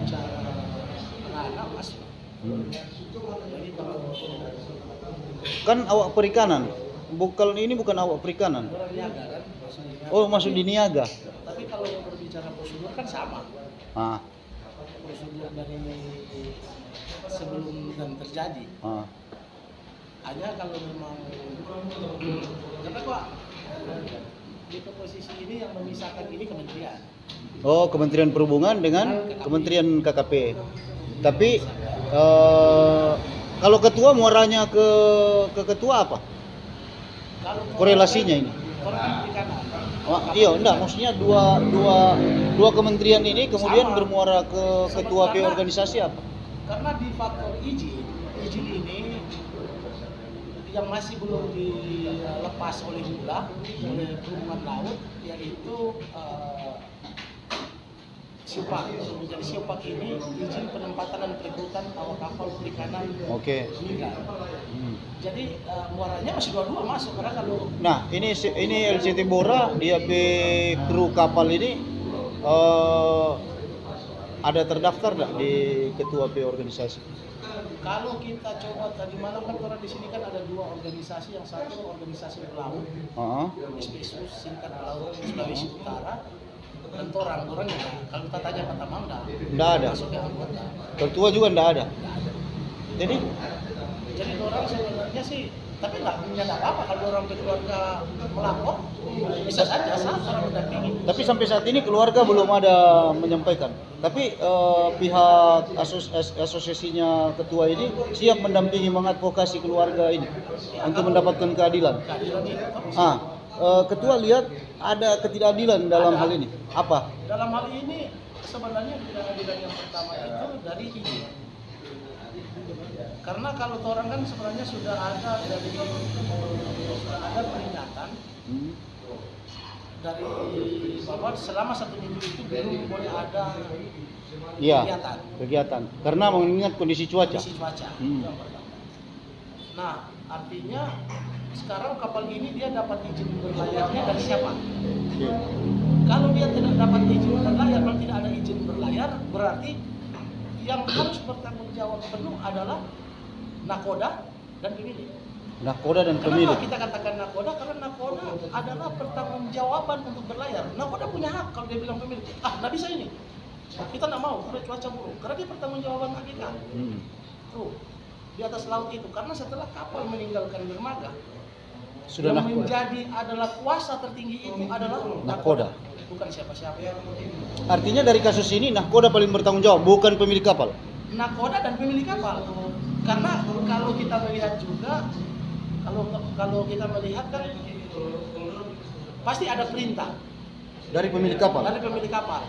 berbicara anak masuk. Jadi kalau Kan awak perikanan. Ini bukan awak perikanan. orang niaga kan maksudnya. Oh, masuk di niaga. Tapi kalau berbicara prosedur kan sama. Ah, Prosedur dari sebelum dan terjadi. ah. Hanya kalau memang karena kok di posisi ini yang memisahkan ini kementerian. Oh, Kementerian Perhubungan dengan Kementerian KKP. Tapi kalau ketua muaranya ke ketua apa? Kalau Korelasinya ini? orang kan perikanan. Oh, iya, enggak, maksudnya dua kementerian ini kemudian Sama. bermuara ke ketua Karena- organisasi apa? Karena di faktor izin ini yang masih belum dilepas oleh MULA, oleh Perhubungan Laut, yaitu Siopak. Menjadi Siopak ini izin penempatan dan perekrutan awak kapal perikanan Oke. migran. Hmm. Jadi muaranya masih dua-dua masuk karena kalau Nah, ini LCT Bora dia kru kapal ini ada terdaftar nggak di ketua P organisasi? kalau kita coba tadi malam kan orang di sini kan ada dua organisasi, yang satu organisasi pelaut, Heeh. SPSU Singkat Pelaut Sulawesi Utara, dan orang ya, kalau kita tanya Pak Tamang Nggak ada. masuk ke anggota, Ketua juga nggak ada. nggak ada. Jadi Jadi orang sebenarnya sih, tapi nggak punya apa kalau orang keluarga melapor, bisa saja saat orang mendampingi. tapi sampai saat ini keluarga belum ada menyampaikan. Tapi pihak asosiasinya ketua ini siap mendampingi mengadvokasi keluarga ini untuk mendapatkan keadilan. Keadilan itu Ketua lihat ada ketidakadilan dalam hal ini. Apa? dalam hal ini sebenarnya ketidakadilan yang pertama itu dari izin. Karena kalau orang kan sebenarnya sudah ada peringatan dari bahwa selama 1 minggu itu belum boleh ada Iya. kegiatan Kegiatan. Karena mengingat kondisi cuaca. kondisi cuaca. Hmm. Itu yang pertama. Nah, artinya sekarang kapal ini dia dapat izin berlayarnya dari siapa? Oke. Kalau dia tidak dapat izin berlayar, kalau tidak ada izin berlayar, berarti yang harus bertanggung jawab penuh adalah nakoda dan pemilik. Nakoda dan Kenapa pemilik. kita katakan nakoda? Karena nakoda adalah pertanggungjawaban untuk berlayar. Nakoda punya hak kalau dia bilang pemilik, nggak bisa ini. Kita nggak mau, karena cuaca buruk. Karena dia pertanggungjawaban hak kita. Tuh, di atas laut itu. Karena setelah kapal meninggalkan dermaga, Sudah yang nakoda. menjadi adalah kuasa tertinggi itu adalah Nakoda. bukan siapa-siapa. Artinya dari kasus ini nakoda paling bertanggung jawab, bukan pemilik kapal. Nakoda dan pemilik kapal. Karena kalau kita melihat juga, kalau kita melihat kan pasti ada perintah Dari pemilik kapal. dari pemilik kapal.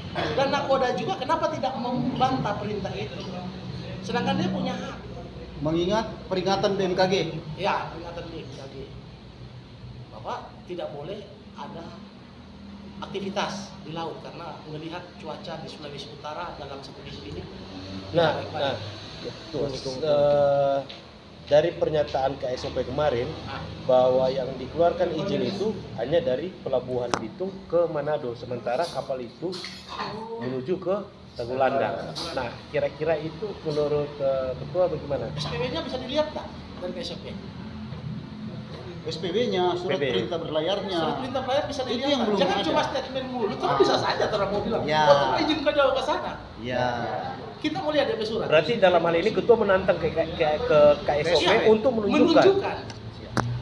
Dan nakoda juga kenapa tidak membantah perintah itu? Sedangkan dia punya hak. Mengingat peringatan BMKG. Ya, peringatan BMKG bahwa tidak boleh ada aktivitas di laut karena melihat cuaca di Sulawesi Utara dalam 1 minggu ini. Nah, dari pernyataan KSOP kemarin bahwa yang dikeluarkan izin itu hanya dari Pelabuhan Bitung ke Manado, sementara kapal itu menuju ke Tagulandang. Nah, kira-kira itu menurut ketua bagaimana? SPW-nya bisa dilihat tak dari PSOP? SPB-nya, surat SPB. perintah berlayarnya. Surat perintah bayar bisa Itu dilihat. yang belum Jangan ada. cuma statement mulut, terus bisa saja orang mau bilang, Ya. "Oh, izin kau jauh ke sana." Ya. Kita mau lihat DP surat. Berarti dalam hal ini ketua menantang ke KSOP Iya, untuk menunjukkan.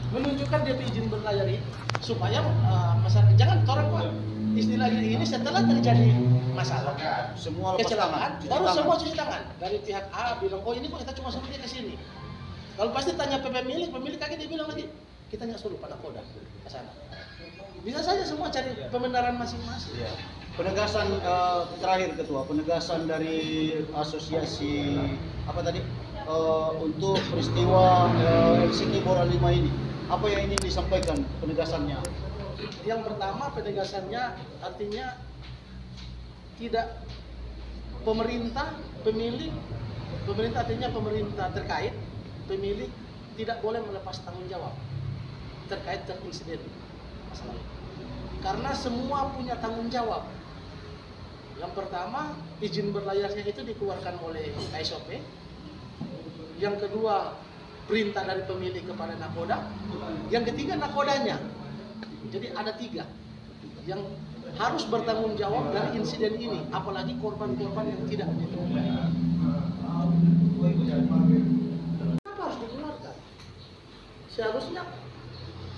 menunjukkan DP izin berlayar ini supaya masyarakat jangan orang Pak istilahnya ini setelah terjadi masalah Semua lepas kecelakaan tangan, cuci baru tangan. semua cuci tangan dari pihak A bilang oh ini kok kita cuma suruh dia ke sini. Kalau pasti tanya pemilik kaget dia bilang lagi kita nggak suruh pada koda ke sana. Bisa saja semua cari pembenaran masing-masing. Ya. Penegasan terakhir ketua, penegasan dari asosiasi apa tadi untuk peristiwa LCT Bora 5 ini, apa yang ingin disampaikan penegasannya? Yang pertama penegasannya artinya tidak pemerintah artinya pemerintah terkait pemilik tidak boleh melepas tanggung jawab terkait dengan insiden masalah ini. Karena semua punya tanggung jawab Yang pertama, izin berlayarnya itu dikeluarkan oleh KSOP. Yang kedua, perintah dari pemilik kepada nakoda. Yang ketiga, nakodanya. Jadi ada 3 yang harus bertanggung jawab dari insiden ini, apalagi korban-korban yang tidak ditemukan. Kenapa harus dikeluarkan? Seharusnya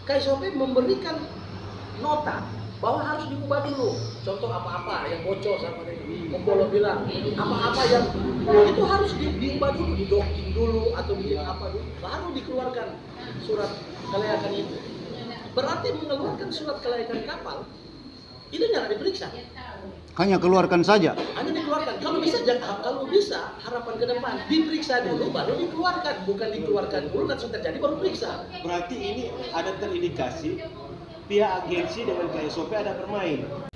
KSOP memberikan nota bahwa harus diubah dulu. Contoh apa-apa yang bocor sama Pembolo bilang, apa-apa yang itu harus diubah dulu, didocking dulu atau bikin apa dulu, baru dikeluarkan surat kelayakan itu. Berarti mengeluarkan surat kelayakan kapal itu jangan diperiksa. Hanya keluarkan saja. Hanya dikeluarkan. Kalau bisa harapan ke depan diperiksa dulu baru dikeluarkan, bukan dikeluarkan dulu dan sudah terjadi baru periksa. Berarti ini ada terindikasi pihak agensi dengan KSOP ada bermain.